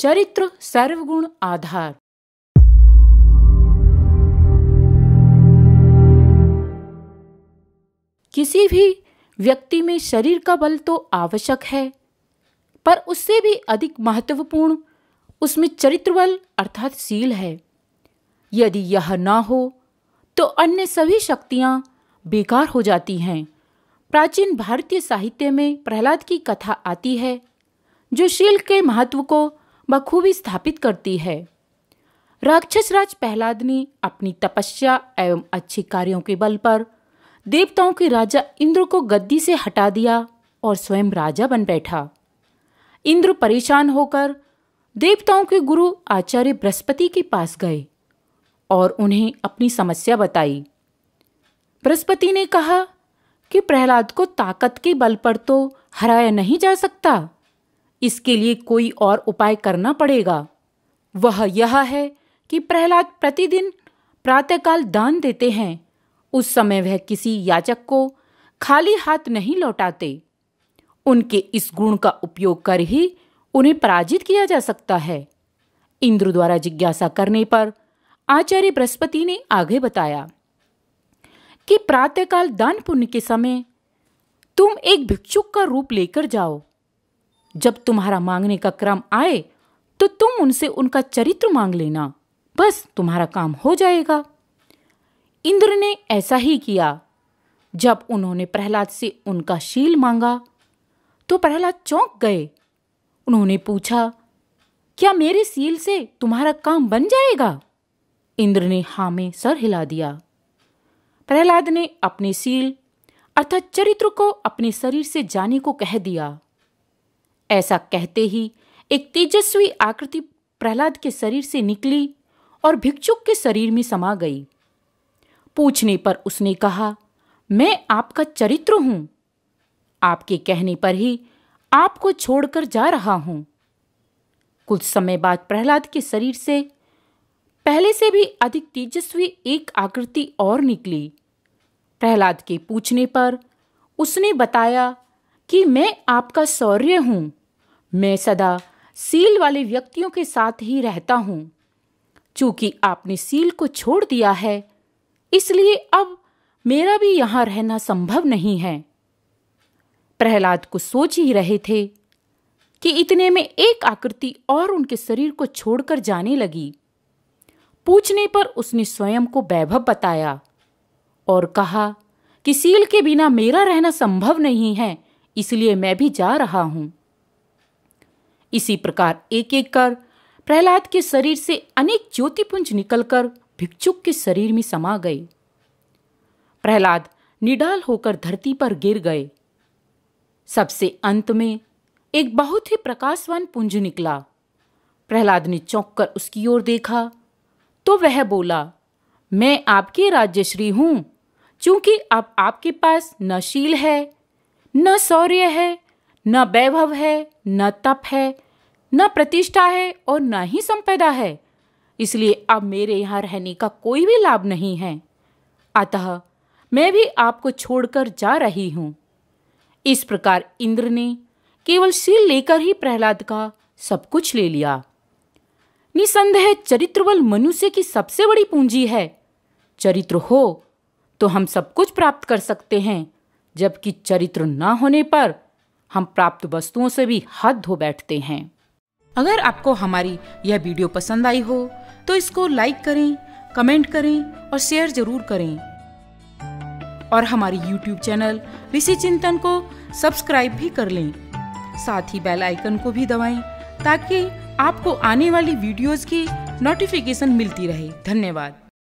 चरित्र सर्वगुण आधार। किसी भी व्यक्ति में शरीर का बल तो आवश्यक है, पर उससे भी अधिक महत्वपूर्ण उसमें चरित्र बल अर्थात शील है। यदि यह न हो तो अन्य सभी शक्तियां बेकार हो जाती हैं। प्राचीन भारतीय साहित्य में प्रहलाद की कथा आती है, जो शील के महत्व को बखूबी स्थापित करती है। राक्षस राज प्रहलाद ने अपनी तपस्या एवं अच्छे कार्यों के बल पर देवताओं के राजा इंद्र को गद्दी से हटा दिया और स्वयं राजा बन बैठा। इंद्र परेशान होकर देवताओं के गुरु आचार्य बृहस्पति के पास गए और उन्हें अपनी समस्या बताई। बृहस्पति ने कहा कि प्रहलाद को ताकत के बल पर तो हराया नहीं जा सकता, इसके लिए कोई और उपाय करना पड़ेगा। वह यह है कि प्रहलाद प्रतिदिन प्रातःकाल दान देते हैं। उस समय वह किसी याचक को खाली हाथ नहीं लौटाते। उनके इस गुण का उपयोग कर ही उन्हें पराजित किया जा सकता है। इंद्र द्वारा जिज्ञासा करने पर आचार्य बृहस्पति ने आगे बताया कि प्रातःकाल दान पुण्य के समय तुम एक भिक्षुक का रूप लेकर जाओ। जब तुम्हारा मांगने का क्रम आए तो तुम उनसे उनका चरित्र मांग लेना, बस तुम्हारा काम हो जाएगा। इंद्र ने ऐसा ही किया। जब उन्होंने प्रहलाद से उनका शील मांगा तो प्रहलाद चौंक गए। उन्होंने पूछा, क्या मेरे शील से तुम्हारा काम बन जाएगा? इंद्र ने हाँ में सर हिला दिया। प्रहलाद ने अपने शील अर्थात चरित्र को अपने शरीर से जाने को कह दिया। ऐसा कहते ही एक तेजस्वी आकृति प्रहलाद के शरीर से निकली और भिक्षुक के शरीर में समा गई। पूछने पर उसने कहा, मैं आपका चरित्र हूं। आपके कहने पर ही आपको छोड़कर जा रहा हूं। कुछ समय बाद प्रहलाद के शरीर से पहले से भी अधिक तेजस्वी एक आकृति और निकली। प्रहलाद के पूछने पर उसने बताया कि मैं आपका शौर्य हूं। मैं सदा शील वाले व्यक्तियों के साथ ही रहता हूं। चूंकि आपने शील को छोड़ दिया है, इसलिए अब मेरा भी यहां रहना संभव नहीं है। प्रहलाद को सोच ही रहे थे कि इतने में एक आकृति और उनके शरीर को छोड़कर जाने लगी। पूछने पर उसने स्वयं को वैभव बताया और कहा कि शील के बिना मेरा रहना संभव नहीं है, इसलिए मैं भी जा रहा हूं। इसी प्रकार एक एक कर प्रहलाद के शरीर से अनेक ज्योतिपुंज निकलकर भिक्षुक के शरीर में समा गए। प्रहलाद निडाल होकर धरती पर गिर गए। सबसे अंत में एक बहुत ही प्रकाशवान पुंज निकला। प्रहलाद ने चौंक कर उसकी ओर देखा तो वह बोला, मैं आपके राज्यश्री हूं। चूंकि अब आपके पास न शील है, न शौर्य है, न वैभव है, न तप है, न प्रतिष्ठा है और न ही संपदा है, इसलिए अब मेरे यहाँ रहने का कोई भी लाभ नहीं है। अतः मैं भी आपको छोड़कर जा रही हूं। इस प्रकार इंद्र ने केवल शील लेकर ही प्रहलाद का सब कुछ ले लिया। निसंदेह चरित्र बल मनुष्य की सबसे बड़ी पूंजी है। चरित्र हो तो हम सब कुछ प्राप्त कर सकते हैं, जबकि चरित्र न होने पर हम प्राप्त वस्तुओं से भी हाथ धो बैठते हैं। अगर आपको हमारी यह वीडियो पसंद आई हो तो इसको लाइक करें, कमेंट करें और शेयर जरूर करें। और हमारी YouTube चैनल ऋषि चिंतन को सब्सक्राइब भी कर लें। साथ ही बेल आइकन को भी दबाएं ताकि आपको आने वाली वीडियोस की नोटिफिकेशन मिलती रहे। धन्यवाद।